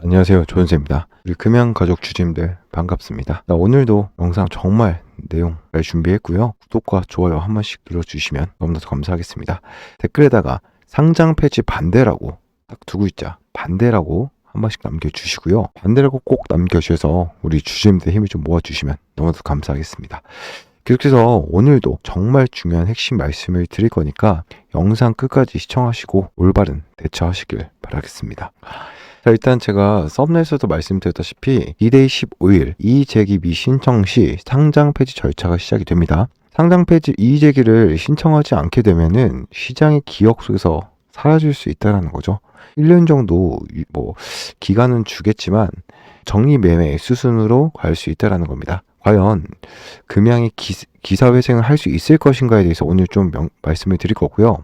안녕하세요, 조은세입니다. 우리 금양가족 주주님들 반갑습니다. 오늘도 영상 정말 내용 잘 준비했고요. 구독과 좋아요 한 번씩 눌러주시면 너무나도 감사하겠습니다. 댓글에다가 상장 폐지 반대라고 딱 두 글자 반대라고 한 번씩 남겨주시고요. 반대라고 꼭 남겨주셔서 우리 주주님들 힘을 좀 모아주시면 너무나도 감사하겠습니다. 계속해서 오늘도 정말 중요한 핵심 말씀을 드릴 거니까 영상 끝까지 시청하시고 올바른 대처하시길 바라겠습니다. 자, 일단 제가 썸네일에서도 말씀드렸다시피 D-Day 15일 이의제기 미 신청 시 상장 폐지 절차가 시작이 됩니다. 상장 폐지 이의제기를 신청하지 않게 되면은 시장의 기억 속에서 사라질 수 있다는 거죠. 1년 정도 기간은 주겠지만 정리매매 수순으로 갈 수 있다는 겁니다. 과연 금양이 기사회생을 할 수 있을 것인가에 대해서 오늘 좀 말씀을 드릴 거고요.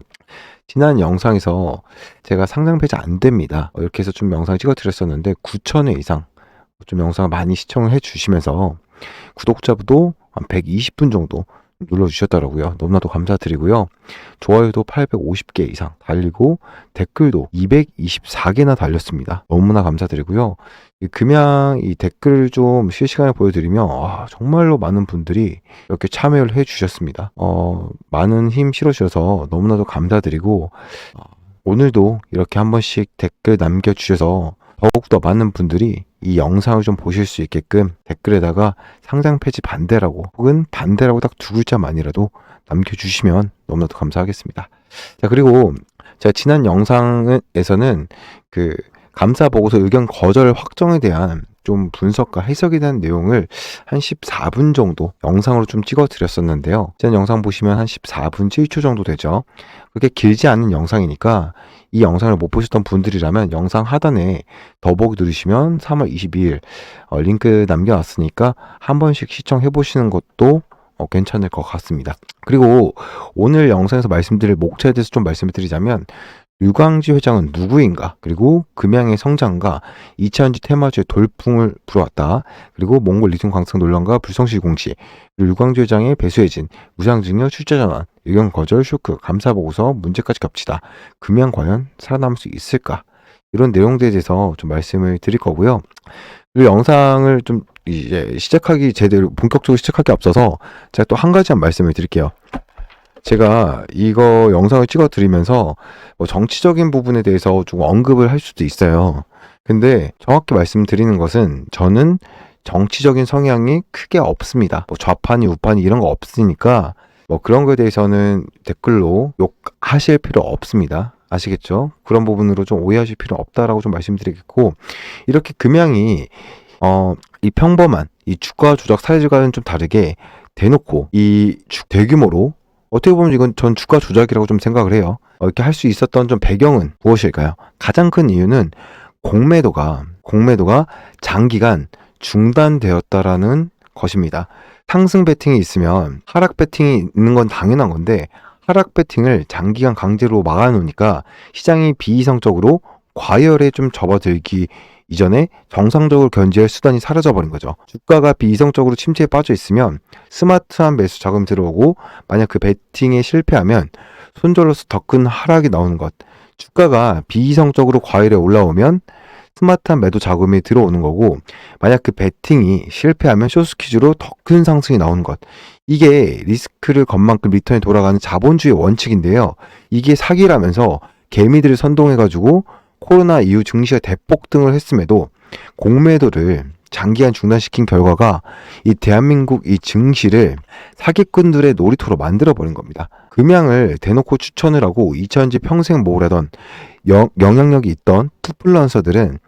지난 영상에서 제가 상장 폐지 안 됩니다, 이렇게 해서 좀 영상 찍어 드렸었는데 9,000회 이상 좀 영상을 많이 시청을 해 주시면서 구독자도 한 120분 정도 눌러주셨더라고요. 너무나도 감사드리고요. 좋아요도 850개 이상 달리고 댓글도 224개나 달렸습니다. 너무나 감사드리고요. 금양 이 댓글을 좀 실시간에 보여드리면 정말로 많은 분들이 이렇게 참여를 해주셨습니다. 많은 힘 실어주셔서 너무나도 감사드리고 오늘도 이렇게 한 번씩 댓글 남겨주셔서 더욱더 많은 분들이 이 영상을 좀 보실 수 있게끔 댓글에다가 상장 폐지 반대라고 혹은 반대라고 딱 두 글자만이라도 남겨주시면 너무나도 감사하겠습니다. 자, 그리고 제가 지난 영상에서는 그 감사 보고서 의견 거절 확정에 대한 좀 분석과 해석에 대한 내용을 한 14분 정도 영상으로 좀 찍어 드렸었는데요. 지난 영상 보시면 한 14분 7초 정도 되죠. 그렇게 길지 않은 영상이니까 이 영상을 못 보셨던 분들이라면 영상 하단에 더보기 누르시면 3월 22일 링크 남겨놨으니까 한 번씩 시청해 보시는 것도 괜찮을 것 같습니다. 그리고 오늘 영상에서 말씀드릴 목차에 대해서 좀 말씀을 드리자면 류광지 회장은 누구인가, 그리고 금양의 성장과 2차전지 테마주의 돌풍을 불어왔다, 그리고 몽골 리튬 광산 논란과 불성실 공시, 그리고 류광지 회장의 배수해진, 무상증여 출자 전환, 의견 거절 쇼크, 감사 보고서 문제까지 겹치다, 금양 과연 살아남을 수 있을까, 이런 내용들에 대해서 좀 말씀을 드릴 거고요. 그리고 영상을 좀 이제 제대로 본격적으로 시작하기 앞서서 제가 또 한 가지 말씀을 드릴게요. 제가 이거 영상을 찍어 드리면서 정치적인 부분에 대해서 좀 언급을 할 수도 있어요. 근데 정확히 말씀드리는 것은 저는 정치적인 성향이 크게 없습니다. 좌파니 우파니 이런 거 없으니까 그런 거에 대해서는 댓글로 욕하실 필요 없습니다. 아시겠죠? 그런 부분으로 좀 오해하실 필요 없다라고 좀 말씀드리겠고, 이렇게 금양이 이 평범한 이 주가 조작 사례들과는 좀 다르게 대놓고 이 대규모로, 어떻게 보면 이건 전 주가 조작이라고 좀 생각을 해요. 이렇게 할 수 있었던 좀 배경은 무엇일까요? 가장 큰 이유는 공매도가 장기간 중단되었다라는 것입니다. 상승 배팅이 있으면 하락 배팅이 있는 건 당연한 건데, 하락 배팅을 장기간 강제로 막아놓으니까 시장이 비이성적으로 과열에 좀 접어들기 이전에 정상적으로 견제할 수단이 사라져버린 거죠. 주가가 비이성적으로 침체에 빠져 있으면 스마트한 매수 자금이 들어오고, 만약 그 배팅에 실패하면 손절로서 더 큰 하락이 나오는 것, 주가가 비이성적으로 과열에 올라오면 스마트한 매도 자금이 들어오는 거고, 만약 그 배팅이 실패하면 숏스퀴즈로 더 큰 상승이 나오는 것, 이게 리스크를 건 만큼 리턴이 돌아가는 자본주의 원칙인데요. 이게 사기라면서 개미들을 선동해가지고 코로나 이후 증시가 대폭등을 했음에도 공매도를 장기간 중단시킨 결과가 이 대한민국 이 증시를 사기꾼들의 놀이터로 만들어버린 겁니다. 금양을 대놓고 추천을 하고 2차전지 평생 모으려던 영향력이 있던 투플런서들은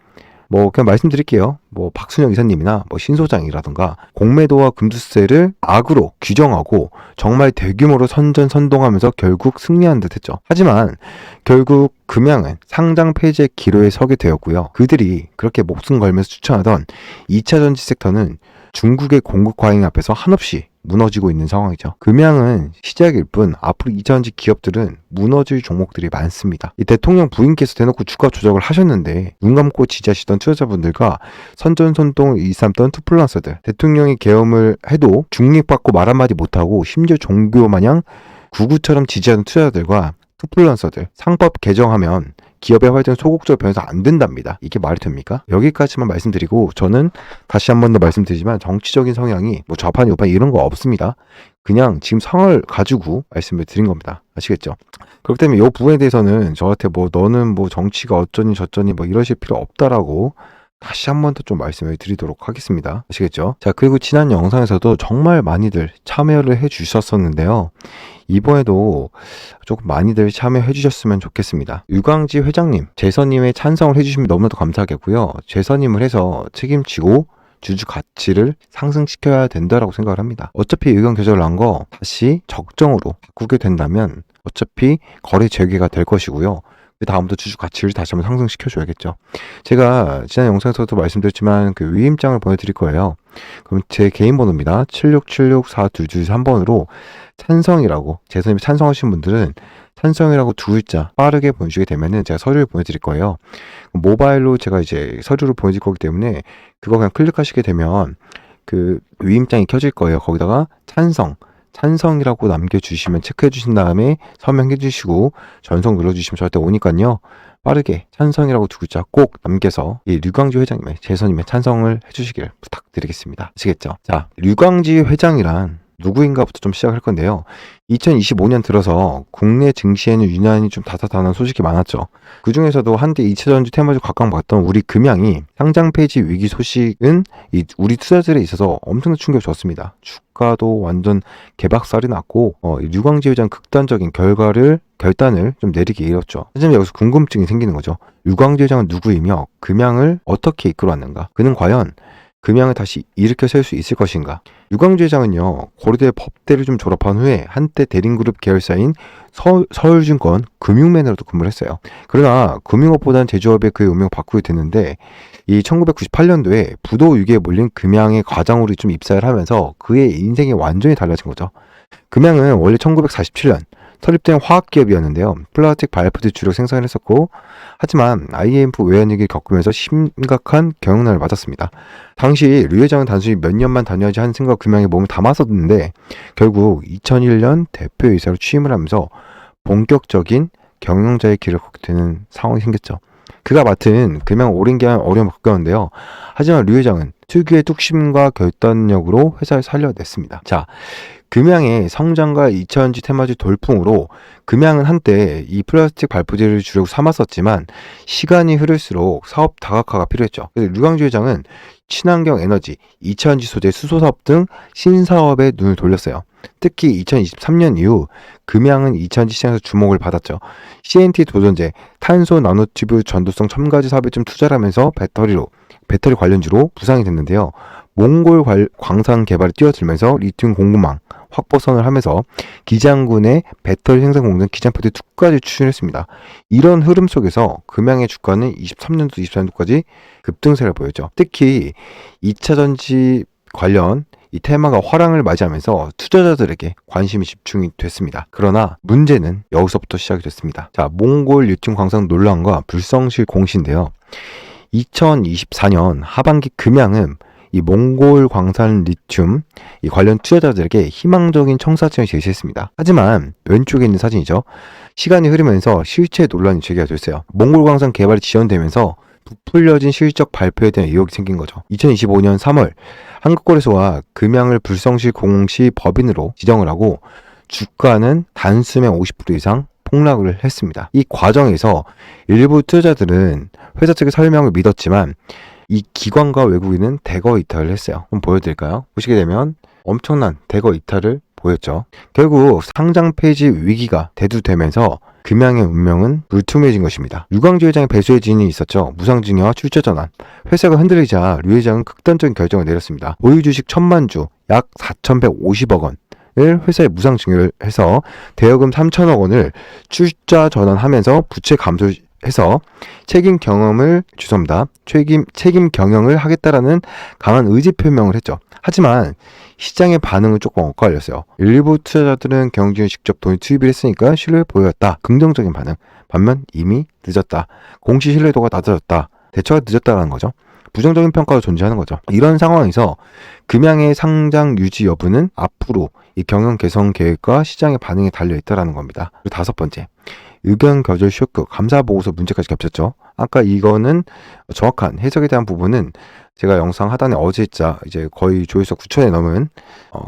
그냥 말씀드릴게요. 박순영 이사님이나 신소장이라던가 공매도와 금투세를 악으로 규정하고 정말 대규모로 선동하면서 결국 승리한 듯 했죠. 하지만 결국 금양은 상장 폐지의 기로에 서게 되었고요. 그들이 그렇게 목숨 걸면서 추천하던 2차전지 섹터는 중국의 공급 과잉 앞에서 한없이 무너지고 있는 상황이죠. 금양은 시작일 뿐 앞으로 2차전지 기업들은 무너질 종목들이 많습니다. 이 대통령 부인께서 대놓고 주가 조작을 하셨는데 눈 감고 지지하시던 투자자분들과 선전선동을 일삼던 투플런서들, 대통령이 계엄을 해도 중립받고 말 한마디 못하고 심지어 종교 마냥 구구처럼 지지하는 투자자들과 투플런서들, 상법 개정하면 기업의 활동이 소극적으로 변해서 안 된답니다. 이게 말이 됩니까? 여기까지만 말씀드리고 저는 다시 한 번 더 말씀드리지만 정치적인 성향이 뭐 좌판 우판 이런 거 없습니다. 그냥 지금 상황을 가지고 말씀을 드린 겁니다. 아시겠죠? 그렇기 때문에 이 부분에 대해서는 저한테 뭐 너는 뭐 정치가 어쩌니 저쩌니 뭐 이러실 필요 없다라고 다시 한 번 더 좀 말씀을 드리도록 하겠습니다. 아시겠죠? 자, 그리고 지난 영상에서도 정말 많이들 참여를 해 주셨었는데요. 이번에도 조금 많이들 참여해 주셨으면 좋겠습니다. 유광지 회장님, 재선님의 찬성을 해주시면 너무나도 감사하겠고요. 재선님을 해서 책임지고 주주 가치를 상승시켜야 된다라고 생각을 합니다. 어차피 의견 조절을 한 거 다시 적정으로 바꾸게 된다면 어차피 거래 재개가 될 것이고요. 그 다음부터 주주 가치를 다시 한번 상승시켜줘야겠죠. 제가 지난 영상에서도 말씀드렸지만 그 위임장을 보내드릴 거예요. 그럼 제 개인 번호입니다. 76764223번으로 찬성이라고, 재선님이 찬성하신 분들은 찬성이라고 두 글자 빠르게 보내주게 되면은 제가 서류를 보내드릴 거예요. 모바일로 제가 이제 서류를 보내드릴 거기 때문에 그거 그냥 클릭하시게 되면 그 위임장이 켜질 거예요. 거기다가 찬성이라고 남겨주시면 체크해 주신 다음에 서명해 주시고 전송 눌러주시면 저한테 오니까요. 빠르게 찬성이라고 두 글자 꼭 남겨서 이 류광지 회장님의 재선님의 찬성을 해주시길 부탁드리겠습니다. 아시겠죠? 자, 류광지 회장이란 누구인가부터 좀 시작할 건데요. 2025년 들어서 국내 증시에는 유난히 좀 다사다난 소식이 많았죠. 그 중에서도 한때 2차전지 테마주 각광받던 우리 금양이 상장 폐지 위기 소식은 우리 투자자들에 있어서 엄청난 충격을 줬습니다. 주가도 완전 개박살이 났고 류광지 회장 극단적인 결단을 좀 내리게 이뤘죠. 하지만 여기서 궁금증이 생기는 거죠. 류광지 회장은 누구이며 금양을 어떻게 이끌어왔는가? 그는 과연 금양을 다시 일으켜 세울 수 있을 것인가? 유광주 회장은요, 고려대 법대를 좀 졸업한 후에 한때 대림그룹 계열사인 서울증권 금융맨으로도 근무를 했어요. 그러나 금융업보다는 제조업에 그의 운명을 바꾸게 됐는데 이 1998년도에 부도 위기에 몰린 금양의 과장으로 좀 입사를 하면서 그의 인생이 완전히 달라진 거죠. 금양은 원래 1947년 설립된 화학기업이었는데요. 플라스틱 발포제 주력 생산을 했었고, 하지만 IMF 외환위기를 겪으면서 심각한 경영난을 맞았습니다. 당시 류 회장은 단순히 몇 년만 다녀야지 하는 생각 금양에 몸을 담았었는데 결국 2001년 대표이사로 취임을 하면서 본격적인 경영자의 길을 걷게 되는 상황이 생겼죠. 그가 맡은 금양 오랜 기간 어려움을 겪었는데요. 하지만 류 회장은 특유의 뚝심과 결단력으로 회사를 살려냈습니다. 자, 금양의 성장과 2차전지 테마주 돌풍으로 금양은 한때 이 플라스틱 발포제를 주력으로 삼았었지만 시간이 흐를수록 사업 다각화가 필요했죠. 그래서 류광주 회장은 친환경 에너지, 2차전지 소재, 수소 사업 등 신사업에 눈을 돌렸어요. 특히 2023년 이후 금양은 2차전지 시장에서 주목을 받았죠. CNT 도전제, 탄소 나노튜브 전도성 첨가제 사업에 좀 투자를 하면서 배터리 관련주로 부상이 됐는데요. 몽골 광산 개발에 뛰어들면서 리튬 공급망 확보선을 하면서 기장군의 배터리 생산 공장 기장포대 2까지 추진했습니다. 이런 흐름 속에서 금양의 주가는 23년도, 24년도까지 급등세를 보였죠. 특히 2차전지 관련 이 테마가 화랑을 맞이하면서 투자자들에게 관심이 집중이 됐습니다. 그러나 문제는 여기서부터 시작이 됐습니다. 자, 몽골 리튬 광산 논란과 불성실 공시인데요. 2024년 하반기 금양은 이 몽골 광산 리튬 이 관련 투자자들에게 희망적인 청사진을 제시했습니다. 하지만 왼쪽에 있는 사진이죠. 시간이 흐르면서 실체 논란이 제기가 됐어요. 몽골 광산 개발이 지연되면서 부풀려진 실적 발표에 대한 의혹이 생긴 거죠. 2025년 3월 한국거래소와 금양을 불성실 공시 법인으로 지정을 하고 주가는 단숨에 50% 이상 폭락을 했습니다. 이 과정에서 일부 투자자들은 회사 측의 설명을 믿었지만 이 기관과 외국인은 대거 이탈을 했어요. 한번 보여드릴까요? 보시게 되면 엄청난 대거 이탈을 보였죠. 결국 상장 폐지 위기가 대두되면서 금양의 운명은 불투명해진 것입니다. 류광주 회장의 배수의 진이 있었죠. 무상증여와 출처 전환. 회사가 흔들리자 류 회장은 극단적인 결정을 내렸습니다. 보유 주식 1000만 주, 약 4,150억 원을 회사에 무상증여를 해서 대여금 3천억 원을 출자 전환하면서 부채 감소를 해서 책임 경영을 하겠다라는 강한 의지 표명을 했죠. 하지만 시장의 반응은 조금 엇갈렸어요. 일부 투자자들은 경영진이 직접 돈을 투입을 했으니까 신뢰를 보였다. 긍정적인 반응. 반면 이미 늦었다. 공시 신뢰도가 낮아졌다. 대처가 늦었다라는 거죠. 부정적인 평가도 존재하는 거죠. 이런 상황에서 금양의 상장 유지 여부는 앞으로 이 경영 개선 계획과 시장의 반응에 달려있다라는 겁니다. 그리고 5번째, 의견 거절 쇼크, 감사 보고서 문제까지 겹쳤죠. 아까 이거는 정확한 해석에 대한 부분은 제가 영상 하단에 어제자 이제 거의 조회수 9천에 넘은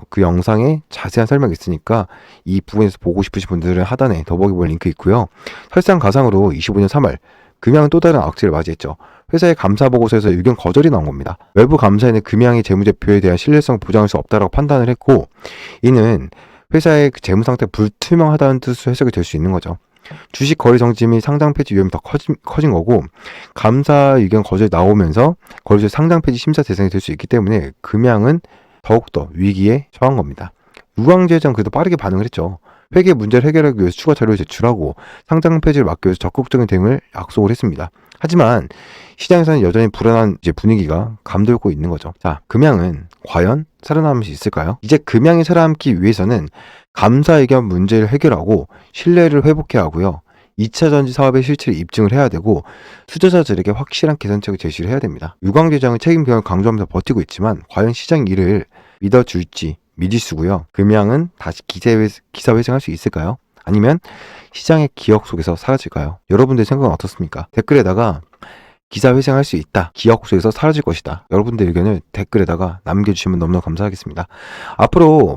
그 영상에 자세한 설명이 있으니까 이 부분에서 보고 싶으신 분들은 하단에 더보기볼 링크 있고요. 설상가상으로 25년 3월 금양은 또 다른 악재를 맞이했죠. 회사의 감사 보고서에서 의견 거절이 나온 겁니다. 외부 감사에는 금양의 재무제표에 대한 신뢰성 보장할 수 없다라고 판단을 했고, 이는 회사의 그 재무 상태 불투명하다는 뜻으로 해석이 될 수 있는 거죠. 주식 거래 정지 및 상장 폐지 위험이 더 커진 거고, 감사 의견 거절이 나오면서 거래소 상장 폐지 심사 대상이 될 수 있기 때문에 금양은 더욱더 위기에 처한 겁니다. 유광재회장 그래도 빠르게 반응을 했죠. 회계 문제를 해결하기 위해서 추가 자료를 제출하고 상장 폐지를 막기 위해서 적극적인 대응을 약속을 했습니다. 하지만 시장에서는 여전히 불안한 분위기가 감돌고 있는 거죠. 자, 금양은 과연 살아남을 수 있을까요? 이제 금양이 살아남기 위해서는 감사 의견 문제를 해결하고 신뢰를 회복해야 하고요. 2차 전지 사업의 실체를 입증을 해야 되고 투자자들에게 확실한 개선책을 제시를 해야 됩니다. 유광재장은 책임 경영을 강조하면서 버티고 있지만 과연 시장이 이를 믿어줄지 미지수고요. 금양은 다시 기사회생할 수 있을까요? 아니면 시장의 기억 속에서 사라질까요? 여러분들의 생각은 어떻습니까? 댓글에다가 기사회생할 수 있다, 기억 속에서 사라질 것이다, 여러분들의 의견을 댓글에다가 남겨주시면 너무나 감사하겠습니다. 앞으로의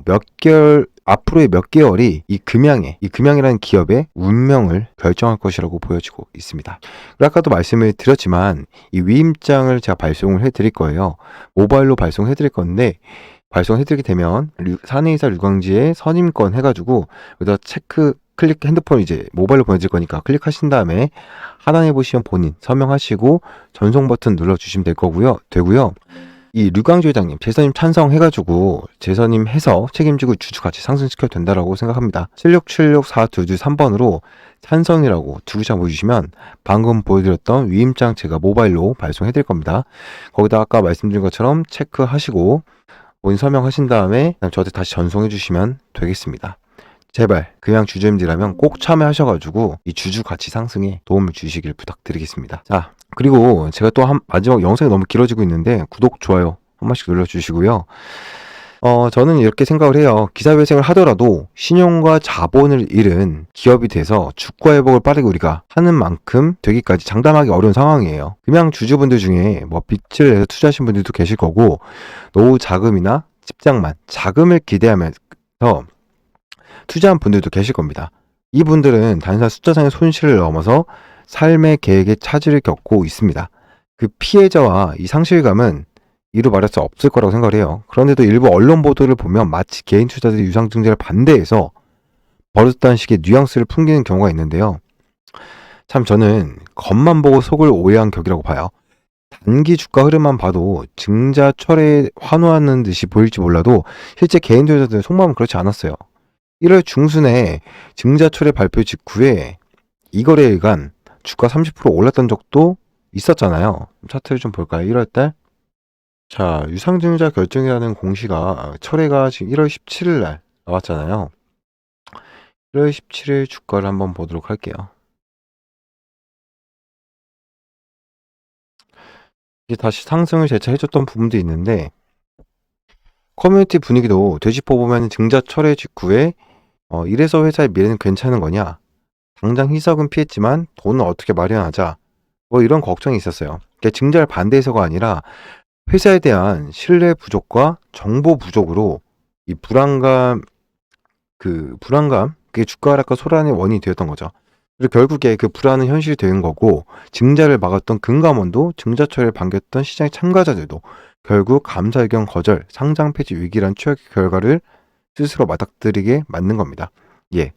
몇 개월이 이 금양이라는 기업의 운명을 결정할 것이라고 보여지고 있습니다. 아까도 말씀을 드렸지만 이 위임장을 제가 발송을 해드릴 거예요. 모바일로 발송해드릴 건데, 발송해드리게 되면 사내이사 류광지의 선임권 해가지고 여기다 핸드폰 이제 모바일로 보내질 거니까 클릭하신 다음에 하단에 보시면 본인 서명하시고 전송 버튼 눌러주시면 되고요. 이 류광주 회장님 재선임 찬성해가지고 재선임해서 책임지고 주주 같이 상승시켜도 된다라고 생각합니다. 76764223번으로 찬성이라고 두 글자 보여주시면 방금 보여드렸던 위임장 제가 모바일로 발송해드릴 겁니다. 거기다 아까 말씀드린 것처럼 체크하시고 본인 서명하신 다음에 저한테 다시 전송해 주시면 되겠습니다. 제발 그냥 주주님들이라면 꼭 참여하셔가지고 이 주주 가치 상승에 도움을 주시길 부탁드리겠습니다. 자, 그리고 제가 또 마지막 영상이 너무 길어지고 있는데 구독, 좋아요 한 번씩 눌러주시고요. 저는 이렇게 생각을 해요. 기사회생을 하더라도 신용과 자본을 잃은 기업이 돼서 주가 회복을 빠르게 우리가 하는 만큼 되기까지 장담하기 어려운 상황이에요. 금양 주주분들 중에 빚을 내서 투자하신 분들도 계실 거고, 노후 자금이나 집장만 자금을 기대하면서 투자한 분들도 계실 겁니다. 이분들은 단순한 숫자상의 손실을 넘어서 삶의 계획에 차질을 겪고 있습니다. 그 피해자와 이 상실감은 이루 말할 수 없을 거라고 생각을 해요. 그런데도 일부 언론 보도를 보면 마치 개인 투자들이 유상증자를 반대해서 버릇다는 식의 뉘앙스를 풍기는 경우가 있는데요. 참 저는 겉만 보고 속을 오해한 격이라고 봐요. 단기 주가 흐름만 봐도 증자 철회에 환호하는 듯이 보일지 몰라도 실제 개인 투자자들의 속마음은 그렇지 않았어요. 1월 중순에 증자 철회 발표 직후에 이 거래일간 주가 30% 올랐던 적도 있었잖아요. 차트를 좀 볼까요? 1월달. 자, 유상증자 결정이라는 공시가 철회가 지금 1월 17일 날 나왔잖아요. 1월 17일 주가를 한번 보도록 할게요. 이게 다시 상승을 재차해줬던 부분도 있는데, 커뮤니티 분위기도 되짚어 보면 증자 철회 직후에 이래서 회사의 미래는 괜찮은 거냐, 당장 희석은 피했지만 돈은 어떻게 마련하자, 이런 걱정이 있었어요. 그러니까 증자를 반대해서가 아니라 회사에 대한 신뢰 부족과 정보 부족으로 이 불안감, 그게 주가 하락과 소란의 원인이 되었던 거죠. 그리고 결국에 그 불안은 현실이 된 거고, 증자를 막았던 금감원도 증자 철회를 반겼던 시장의 참가자들도 결국 감사 의견 거절, 상장 폐지 위기란 최악의 결과를 스스로 맞닥뜨리게 만든 겁니다. 예,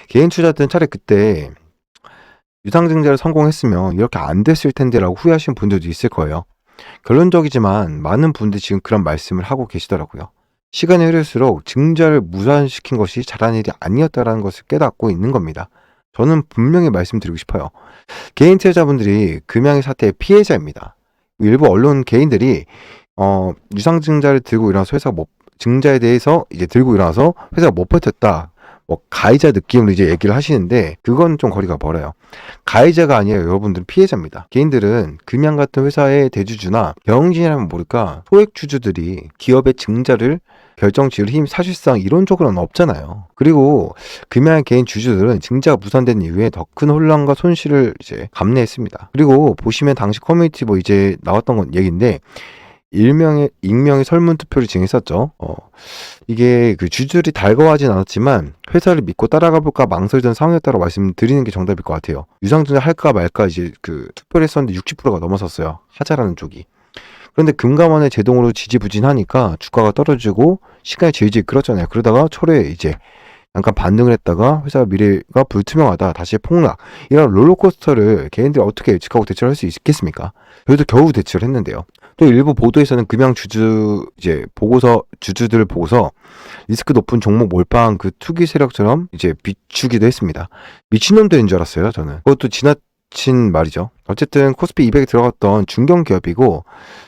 개인 투자자들은 차라리 그때 유상증자를 성공했으면 이렇게 안 됐을 텐데라고 후회하시는 분들도 있을 거예요. 결론적이지만 많은 분들이 지금 그런 말씀을 하고 계시더라고요. 시간이 흐를수록 증자를 무산시킨 것이 잘한 일이 아니었다는 것을 깨닫고 있는 겁니다. 저는 분명히 말씀드리고 싶어요. 개인 투자자분들이 금양의 사태의 피해자입니다. 일부 언론 개인들이 유상증자를 들고 일어나서 증자에 대해서 이제 들고 일어나서 회사가 못 버텼다, 뭐 가해자 느낌으로 이제 얘기를 하시는데 그건 좀 거리가 멀어요. 가해자가 아니에요. 여러분들은 피해자입니다. 개인들은 금양 같은 회사의 대주주나 경영진이라면 모를까 소액 주주들이 기업의 증자를 결정 지을 힘 사실상 이론적으로는 없잖아요. 그리고 금양 개인 주주들은 증자가 무산된 이후에 더 큰 혼란과 손실을 이제 감내했습니다. 그리고 보시면 당시 커뮤니티 뭐 이제 나왔던 건 얘기인데 익명의 설문 투표를 진행했었죠. 이게 그 주주들이 달가워하진 않았지만 회사를 믿고 따라가 볼까 망설이던 상황이었다고 말씀드리는 게 정답일 것 같아요. 유상증자 할까 말까 이제 그 투표를 했었는데 60%가 넘어섰어요. 하자라는 쪽이. 그런데 금감원의 제동으로 지지부진하니까 주가가 떨어지고 시간이 질질 끌었잖아요. 그러다가 초래에 이제 잠깐 반등을 했다가 회사 미래가 불투명하다 다시 폭락, 이런 롤러코스터를 개인들이 어떻게 예측하고 대처를 할 수 있겠습니까? 그래도 겨우 대처를 했는데요. 또 일부 보도에서는 금양 주주 이제 주주들 보고서 리스크 높은 종목 몰빵 그 투기 세력처럼 이제 비추기도 했습니다. 미친놈들인 줄 알았어요, 저는. 그것도 지나친 말이죠. 어쨌든 코스피 200에 들어갔던 중견 기업이고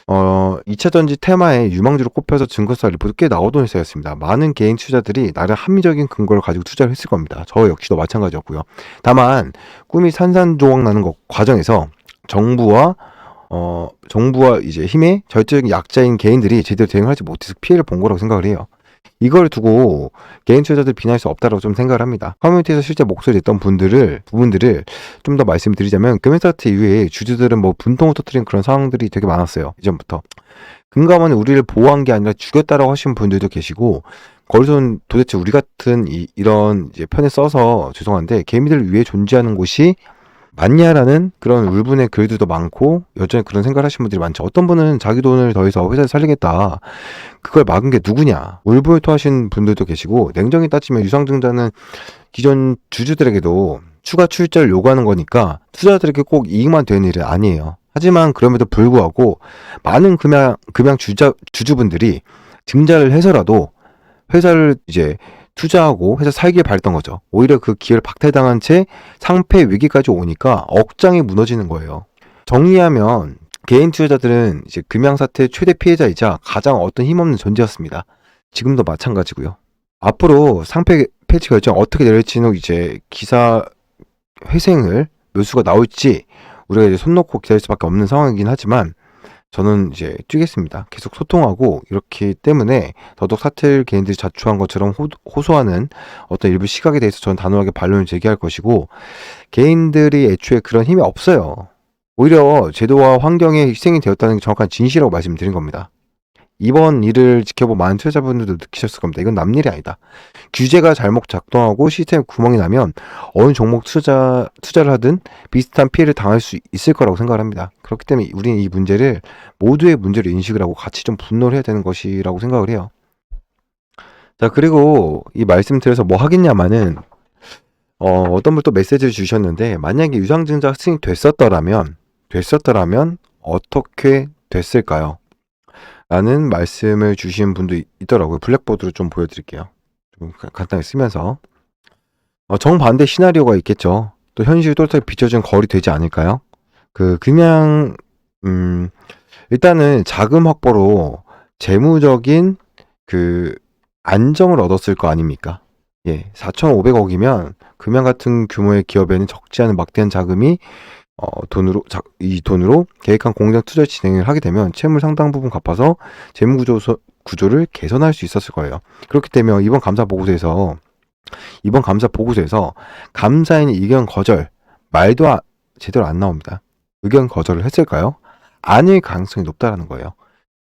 2차전지 테마에 유망주로 꼽혀서 증거사 리포트 꽤 나오던 회사였습니다. 많은 개인 투자들이 나름 합리적인 근거를 가지고 투자를 했을 겁니다. 저 역시도 마찬가지였고요. 다만 꿈이 산산조각 나는 과정에서 정부와 이제 힘의 절대적인 약자인 개인들이 제대로 대응하지 못해서 피해를 본 거라고 생각을 해요. 이걸 두고 개인 투자자들 비난할 수 없다고 좀 생각을 합니다. 커뮤니티에서 실제 목소리 냈던 부분들을 좀 더 말씀드리자면 금융사태 이후에 주주들은 뭐 분통을 터뜨린 그런 상황들이 되게 많았어요. 이전부터. 금감원이 우리를 보호한 게 아니라 죽였다라고 하신 분들도 계시고 거기서는 도대체 우리 같은 이런 이제 편에 써서 죄송한데 개미들을 위해 존재하는 곳이 맞냐라는 그런 울분의 글들도 많고 여전히 그런 생각을 하시는 분들이 많죠. 어떤 분은 자기 돈을 더해서 회사를 살리겠다. 그걸 막은 게 누구냐. 울분을 토하신 분들도 계시고 냉정히 따지면 유상증자는 기존 주주들에게도 추가 출자를 요구하는 거니까 투자자들에게 꼭 이익만 되는 일은 아니에요. 하지만 그럼에도 불구하고 많은 금양 주주분들이 증자를 해서라도 회사를 이제 투자하고 회사 살기에 바랬던 거죠. 오히려 그 기회를 박탈당한 채 상패 위기까지 오니까 억장이 무너지는 거예요. 정리하면 개인 투자자들은 이제 금양사태 최대 피해자이자 가장 어떤 힘없는 존재였습니다. 지금도 마찬가지고요. 앞으로 상패 폐지 결정 어떻게 내릴지는 이제 기사 회생을 묘수가 나올지 우리가 이제 손 놓고 기다릴 수밖에 없는 상황이긴 하지만 저는 이제 뛰겠습니다. 계속 소통하고 이렇기 때문에 더더욱 사텔 개인들이 자초한 것처럼 호소하는 어떤 일부 시각에 대해서 저는 단호하게 반론을 제기할 것이고 개인들이 애초에 그런 힘이 없어요. 오히려 제도와 환경에 희생이 되었다는 게 정확한 진실이라고 말씀드린 겁니다. 이번 일을 지켜본 많은 투자자분들도 느끼셨을 겁니다. 이건 남 일이 아니다. 규제가 잘못 작동하고 시스템에 구멍이 나면 어느 종목 투자를 하든 비슷한 피해를 당할 수 있을 거라고 생각을 합니다. 그렇기 때문에 우리는 이 문제를 모두의 문제로 인식을 하고 같이 좀 분노를 해야 되는 것이라고 생각을 해요. 자, 그리고 이 말씀 드려서 뭐 하겠냐마는 어떤 분 또 메시지를 주셨는데 만약에 유상증자가 승인이 됐었더라면 어떻게 됐을까요? 라는 말씀을 주신 분도 있더라고요. 블랙보드로 좀 보여드릴게요. 좀 간단하게 쓰면서 정반대 시나리오가 있겠죠. 또 현실이 또렷하게 비춰진 거리 되지 않을까요? 그냥 일단은 자금 확보로 재무적인 그 안정을 얻었을 거 아닙니까? 예, 4,500억이면 금양 같은 규모의 기업에는 적지 않은 막대한 자금이 이 돈으로 계획한 공장 투자 진행을 하게 되면 채무 상당 부분 갚아서 재무 구조를 개선할 수 있었을 거예요. 그렇기 때문에 이번 감사 보고서에서 감사인의 의견 거절 말도 제대로 안 나옵니다. 의견 거절을 했을까요? 아닐 가능성이 높다라는 거예요.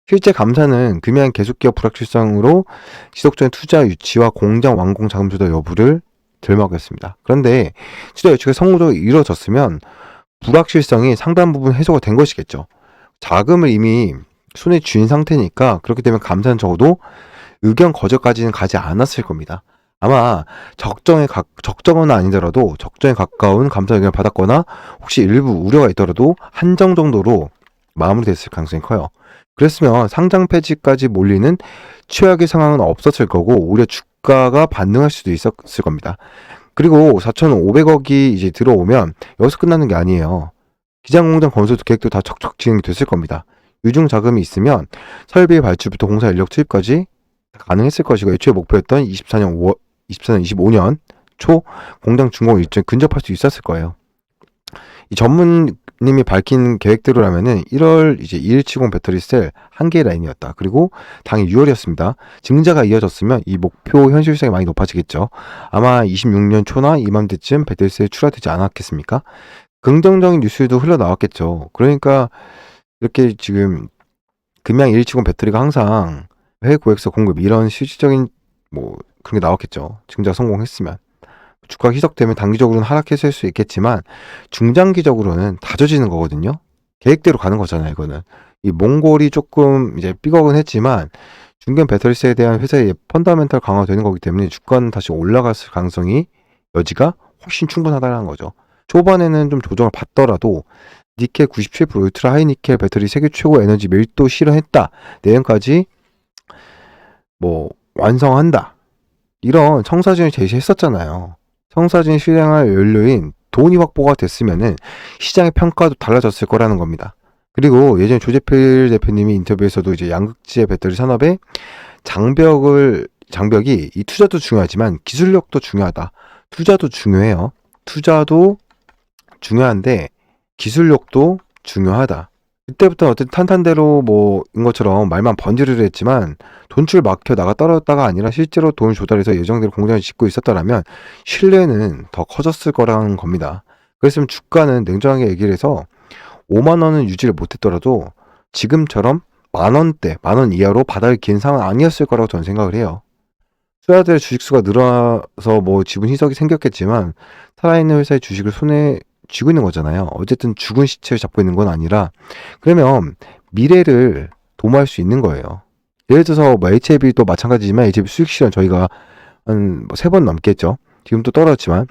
실제 감사는 금양 계속기업 불확실성으로 지속적인 투자 유치와 공장 완공 자금 조달 여부를 들먹였습니다. 그런데 투자 유치가 성공적으로 이루어졌으면 불확실성이 상당 부분 해소가 된 것이겠죠. 자금을 이미 손에 쥔 상태니까 그렇게 되면 감사는 적어도 의견 거절까지는 가지 않았을 겁니다. 아마 적정은 아니더라도 적정에 가까운 감사 의견을 받았거나 혹시 일부 우려가 있더라도 한정 정도로 마무리됐을 가능성이 커요. 그랬으면 상장 폐지까지 몰리는 최악의 상황은 없었을 거고 오히려 주가가 반등할 수도 있었을 겁니다. 그리고 4,500억이 이제 들어오면 여기서 끝나는 게 아니에요. 기장공장 건설 계획도 다 척척 진행이 됐을 겁니다. 유증 자금이 있으면 설비 발주부터 공사 인력 투입까지 가능했을 것이고 애초에 목표였던 24년 25년 초 공장 준공 일정 근접할 수 있었을 거예요. 이 전문님이 밝힌 계획대로라면은 1월 이제 2170 배터리 셀 1개 라인이었다. 그리고 당일 6월이었습니다. 증자가 이어졌으면 이 목표 현실성이 많이 높아지겠죠. 아마 26년 초나 이맘때쯤 배터리 셀 출하되지 않았겠습니까? 긍정적인 뉴스도 흘러나왔겠죠. 그러니까 이렇게 지금 금양 2170 배터리가 항상 해외 고객사 공급 이런 실질적인 뭐 그런 게 나왔겠죠. 증자 성공했으면. 주가가 희석되면 단기적으로는 하락했을 수 있겠지만 중장기적으로는 다져지는 거거든요. 계획대로 가는 거잖아요, 이거는. 이 몽골이 조금 이제 삐걱은 했지만 중견 배터리세에 대한 회사의 펀더멘탈 강화되는 거기 때문에 주가는 다시 올라갔을 가능성이 여지가 훨씬 충분하다는 거죠. 초반에는 좀 조정을 받더라도 니켈 97% 울트라 하이니켈 배터리 세계 최고 에너지 밀도 실현했다. 내년까지 뭐 완성한다. 이런 청사진을 제시했었잖아요. 청사진 실행할 연료인 돈이 확보가 됐으면은 시장의 평가도 달라졌을 거라는 겁니다. 그리고 예전에 조재필 대표님이 인터뷰에서도 이제 양극재 배터리 산업의 장벽이 이 투자도 중요하지만 기술력도 중요하다. 투자도 중요해요. 투자도 중요한데 기술력도 중요하다. 그때부터 어쨌든 탄탄대로 뭐인 것처럼 말만 번지르르 했지만 돈줄 막혀 나가 떨어졌다가 아니라 실제로 돈을 조달해서 예정대로 공장을 짓고 있었더라면 신뢰는 더 커졌을 거라는 겁니다. 그랬으면 주가는 냉정하게 얘기를 해서 5만 원은 유지를 못했더라도 지금처럼 만 원대, 만 원 이하로 바닥을 기는 상황은 아니었을 거라고 저는 생각을 해요. 투자자들의 주식수가 늘어나서 뭐 지분 희석이 생겼겠지만 살아있는 회사의 주식을 손에 쥐고 있는 거잖아요. 어쨌든 죽은 시체를 잡고 있는 건 아니라 그러면 미래를 도모할 수 있는 거예요. 예를 들어서 뭐 HAB도 마찬가지지만 HAB 수익 실현 저희가 한 3번 넘게 했죠. 지금 또 떨어졌지만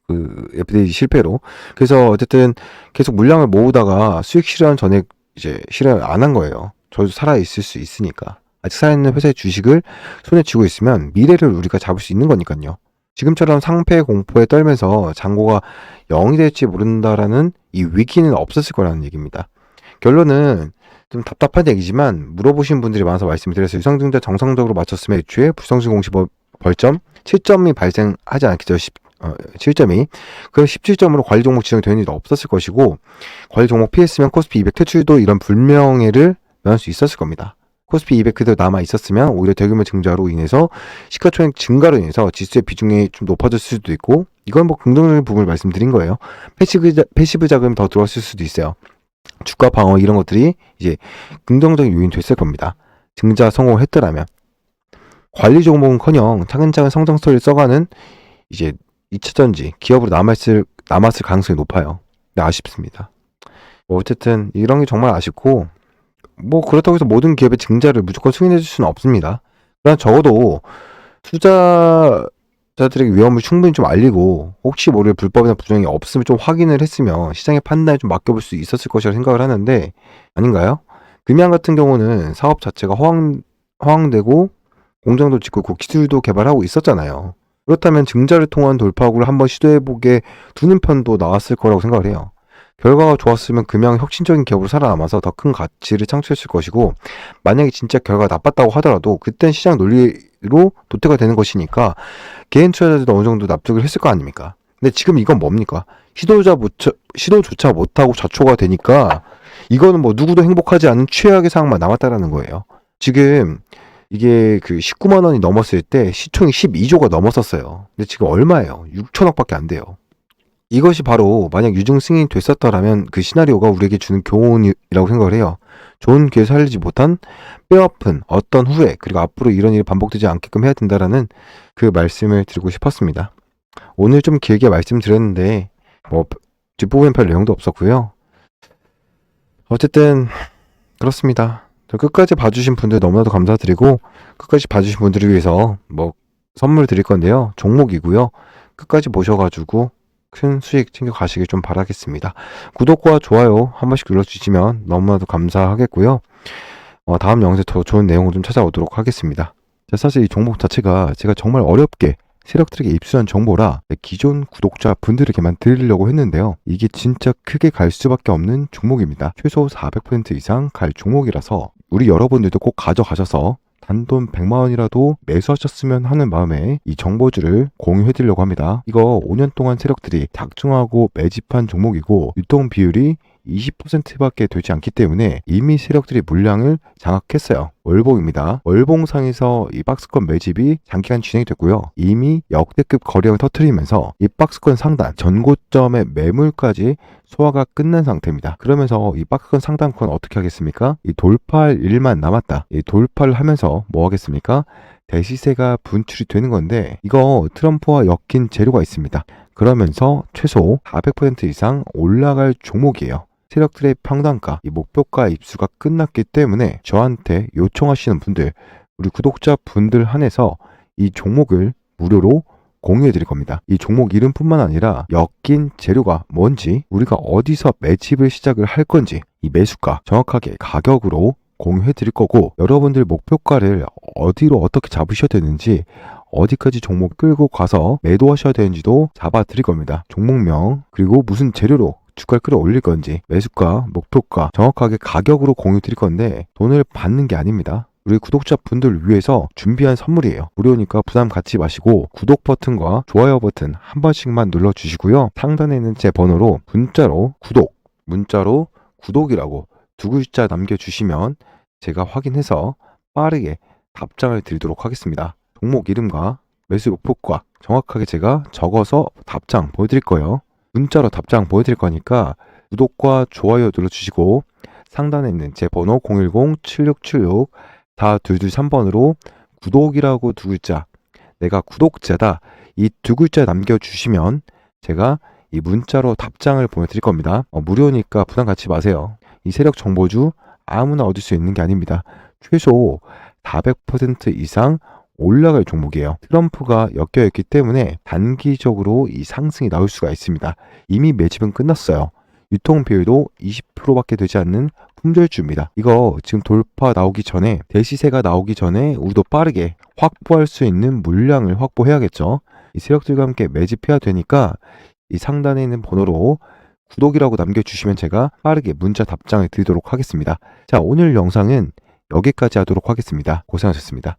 그 FDA 실패로. 그래서 어쨌든 계속 물량을 모으다가 수익 실현 전에 이제 실현 안 한 거예요. 저도 살아있을 수 있으니까. 아직 살아있는 회사의 주식을 손에 쥐고 있으면 미래를 우리가 잡을 수 있는 거니까요. 지금처럼 상패 공포에 떨면서 잔고가 0이 될지 모른다라는 이 위기는 없었을 거라는 얘기입니다. 결론은 좀 답답한 얘기지만 물어보신 분들이 많아서 말씀을 드렸어요. 유상증자 정상적으로 마쳤으면 애초에 불성실 공시 벌점 7점이 발생하지 않겠죠. 7점이. 그럼 17점으로 관리 종목 지정이 되는 일도 없었을 것이고 관리 종목 피했으면 코스피 200 퇴출도 이런 불명예를 면할 수 있었을 겁니다. 코스피 200 그대로 남아 있었으면 오히려 대규모 증자로 인해서 시가총액 증가로 인해서 지수의 비중이 좀 높아졌을 수도 있고 이건 뭐 긍정적인 부분을 말씀드린 거예요. 패시브 자금이 더 들어왔을 수도 있어요. 주가 방어 이런 것들이 이제 긍정적인 요인 됐을 겁니다. 증자 성공을 했더라면 관리 종목은커녕 차근차근 성장 스토리를 써가는 이제 2차전지 기업으로 남았을 가능성이 높아요. 근데 아쉽습니다. 뭐 어쨌든 이런 게 정말 아쉽고 뭐 그렇다고 해서 모든 기업의 증자를 무조건 승인해 줄 수는 없습니다. 그러나 적어도 투자자들에게 위험을 충분히 좀 알리고 혹시 모를 불법이나 부정이 없으면 좀 확인을 했으면 시장의 판단에 좀 맡겨볼 수 있었을 것이라 생각을 하는데 아닌가요? 금양 같은 경우는 사업 자체가 허황되고 공장도 짓고 있고 기술도 개발하고 있었잖아요. 그렇다면 증자를 통한 돌파구를 한번 시도해보게 두는 편도 나왔을 거라고 생각을 해요. 결과가 좋았으면 금양 혁신적인 기업으로 살아남아서 더 큰 가치를 창출했을 것이고 만약에 진짜 결과가 나빴다고 하더라도 그땐 시장 논리로 도태가 되는 것이니까 개인 투자자들도 어느 정도 납득을 했을 거 아닙니까? 근데 지금 이건 뭡니까? 시도조차 못하고 좌초가 되니까 이거는 뭐 누구도 행복하지 않은 최악의 상황만 남았다라는 거예요. 지금 이게 그 19만 원이 넘었을 때 시총이 12조가 넘었었어요. 근데 지금 얼마예요? 6천억밖에 안 돼요. 이것이 바로 만약 유증 승인이 됐었더라면 그 시나리오가 우리에게 주는 교훈이라고 생각을 해요. 좋은 기회 살리지 못한 뼈아픈 어떤 후회 그리고 앞으로 이런 일이 반복되지 않게끔 해야 된다라는 그 말씀을 드리고 싶었습니다. 오늘 좀 길게 말씀드렸는데 뭐 뒷부분에 별 내용도 없었고요. 어쨌든 그렇습니다. 끝까지 봐주신 분들 너무나도 감사드리고 끝까지 봐주신 분들을 위해서 뭐 선물 드릴 건데요. 종목이고요. 끝까지 보셔가지고 큰 수익 챙겨가시길 좀 바라겠습니다. 구독과 좋아요 한 번씩 눌러주시면 너무나도 감사하겠고요. 다음 영상에 더 좋은 내용을 좀 찾아오도록 하겠습니다. 사실 이 종목 자체가 제가 정말 어렵게 세력들에게 입수한 정보라 기존 구독자 분들에게만 드리려고 했는데요. 이게 진짜 크게 갈 수밖에 없는 종목입니다. 최소 400% 이상 갈 종목이라서 우리 여러분들도 꼭 가져가셔서 단돈 100만 원이라도 매수하셨으면 하는 마음에 이 정보주를 공유해 드리려고 합니다. 이거 5년 동안 세력들이 작정하고 매집한 종목이고 유통 비율이 20%밖에 되지 않기 때문에 이미 세력들이 물량을 장악했어요. 월봉입니다. 월봉상에서 이 박스권 매집이 장기간 진행됐고요. 이미 역대급 거래량을 터뜨리면서 이 박스권 상단 전고점의 매물까지 소화가 끝난 상태입니다. 그러면서 이 박스권 상단권 어떻게 하겠습니까? 이 돌파할 일만 남았다. 이 돌파를 하면서 뭐 하겠습니까? 대시세가 분출이 되는 건데 이거 트럼프와 엮인 재료가 있습니다. 그러면서 최소 400% 이상 올라갈 종목이에요. 세력들의 평단가, 이 목표가 입수가 끝났기 때문에 저한테 요청하시는 분들, 우리 구독자 분들 한해서 이 종목을 무료로 공유해 드릴 겁니다. 이 종목 이름뿐만 아니라 엮인 재료가 뭔지, 우리가 어디서 매집을 시작을 할 건지, 이 매수가 정확하게 가격으로 공유해 드릴 거고, 여러분들 목표가를 어디로 어떻게 잡으셔야 되는지, 어디까지 종목 끌고 가서 매도하셔야 되는지도 잡아 드릴 겁니다. 종목명, 그리고 무슨 재료로 주가를 끌어올릴 건지, 매수가, 목표가 정확하게 가격으로 공유 드릴 건데 돈을 받는 게 아닙니다. 우리 구독자 분들을 위해서 준비한 선물이에요. 무료니까 부담 갖지 마시고 구독 버튼과 좋아요 버튼 한 번씩만 눌러주시고요. 상단에 있는 제 번호로 문자로 구독이라고 2글자 남겨주시면 제가 확인해서 빠르게 답장을 드리도록 하겠습니다. 종목 이름과 매수 목표가 정확하게 제가 적어서 답장 보여드릴 거예요. 문자로 답장 보여드릴 거니까 구독과 좋아요 눌러주시고 상단에 있는 제 번호 010-7676-4223번으로 구독이라고 2글자, 내가 구독자다, 이 2글자 남겨주시면 제가 이 문자로 답장을 보내드릴 겁니다. 무료니까 부담 갖지 마세요. 이 세력 정보주 아무나 얻을 수 있는 게 아닙니다. 최소 400% 이상 올라갈 종목이에요. 트럼프가 엮여있기 때문에 단기적으로 이 상승이 나올 수가 있습니다. 이미 매집은 끝났어요. 유통 비율도 20%밖에 되지 않는 품절주입니다. 이거 지금 돌파 나오기 전에, 대시세가 나오기 전에 우리도 빠르게 확보할 수 있는 물량을 확보해야겠죠. 이 세력들과 함께 매집해야 되니까 이 상단에 있는 번호로 구독이라고 남겨주시면 제가 빠르게 문자 답장을 드리도록 하겠습니다. 자, 오늘 영상은 여기까지 하도록 하겠습니다. 고생하셨습니다.